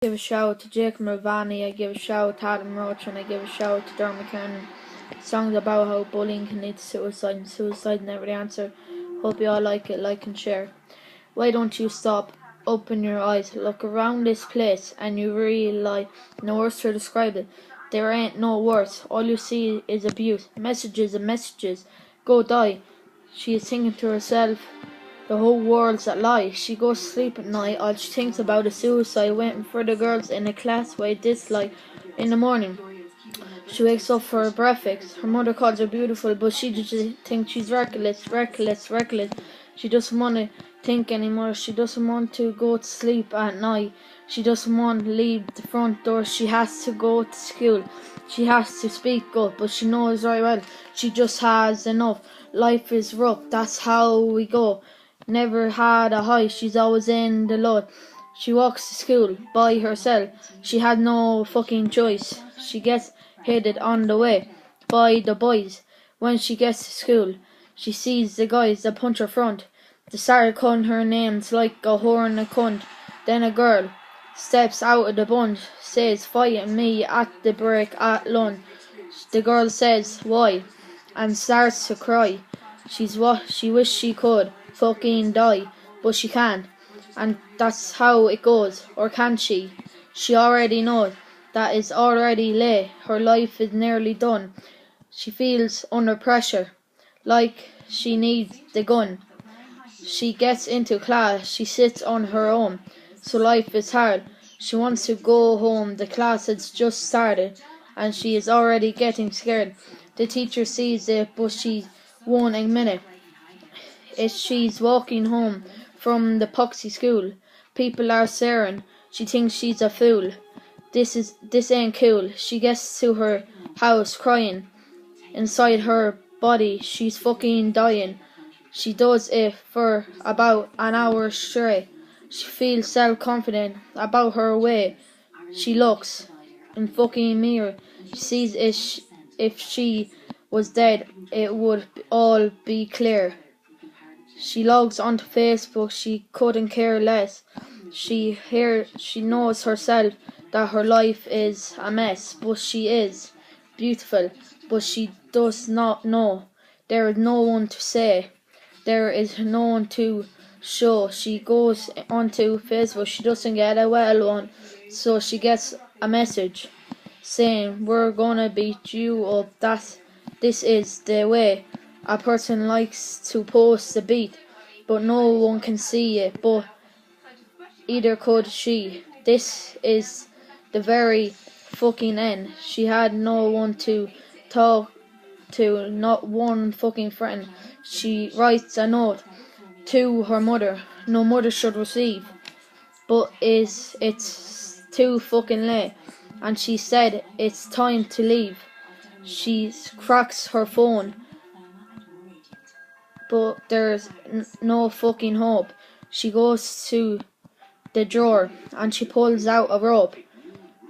Give a shout out to Jake Mulvaney, I give a shout out to Adam Roach, and I give a shout out to Dermot Cannon. Songs about how bullying can lead to suicide, and suicide never the answer. Hope you all like it, like and share. Why don't you stop? Open your eyes, look around this place, and you realise no words to describe it. There ain't no words. All you see is abuse, messages and messages. Go die. She is thinking to herself, the whole world's a lie. She goes to sleep at night, all she thinks about is suicide, waiting for the girls in the class way dislike in the morning. She wakes up for her breakfast. Her mother calls her beautiful, but she just thinks she's reckless. She doesn't want to think anymore. She doesn't want to go to sleep at night. She doesn't want to leave the front door. She has to go to school. She has to speak up, but she knows very well she just has enough. Life is rough, that's how we go. Never had a high, she's always in the low. She walks to school by herself. She had no fucking choice. She gets headed on the way by the boys. When she gets to school, she sees the guys that punch her front. They start calling her names like a whore and a cunt. Then a girl steps out of the bunch, says, "Fighting me at the break at lunch." The girl says, "Why?" and starts to cry. She wish she could fucking die, but she can't. And that's how it goes. Or can she? She already knows that it's already late. Her life is nearly done. She feels under pressure, like she needs the gun. She gets into class. She sits on her own. So life is hard. She wants to go home. The class has just started, and she is already getting scared. The teacher sees it, but she won't admit it. She's walking home from the poxy school. People are staring. She thinks she's a fool. This ain't cool. She gets to her house crying. Inside her body, she's fucking dying. She does it for about an hour straight. She feels self-confident about her way. She looks in fucking mirror. She sees if she was dead, it would all be clear. She logs onto Facebook. She couldn't care less. She knows herself that her life is a mess, but she is beautiful. But she does not know. There is no one to say. There is no one to show. She goes onto Facebook. She doesn't get a well one, so she gets a message saying, "We're gonna beat you up." This is the way a person likes to post a beat, but no one can see it, but either could she. This is the very fucking end. She had no one to talk to, not one fucking friend. She writes a note to her mother. No mother should receive, but it's too fucking late, and she said it's time to leave. She cracks her phone, but there's no fucking hope. She goes to the drawer and she pulls out a rope.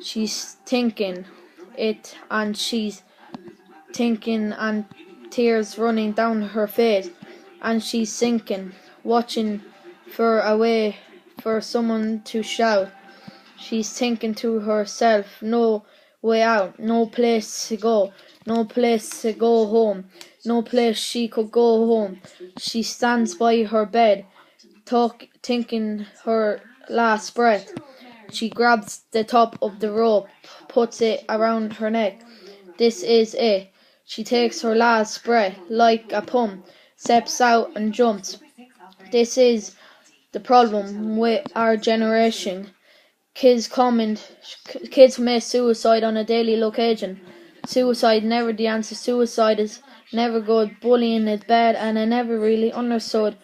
She's thinking it, and she's thinking, and tears running down her face, and she's sinking, watching for a way for someone to shout. She's thinking to herself, no way out, no place to go, no place to go home, no place she could go home. She stands by her bed, thinking her last breath. She grabs the top of the rope, puts it around her neck. This is it. She takes her last breath like a pump, steps out and jumps. This is the problem with our generation. Kids commit suicide on a daily occasion. Suicide never the answer. Suicide is never good. Bullying is bad, and I never really understood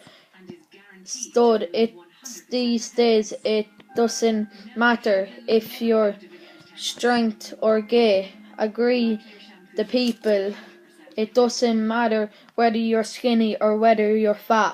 it. These days it doesn't matter if you're straight or gay. Agree the people. It doesn't matter whether you're skinny or whether you're fat.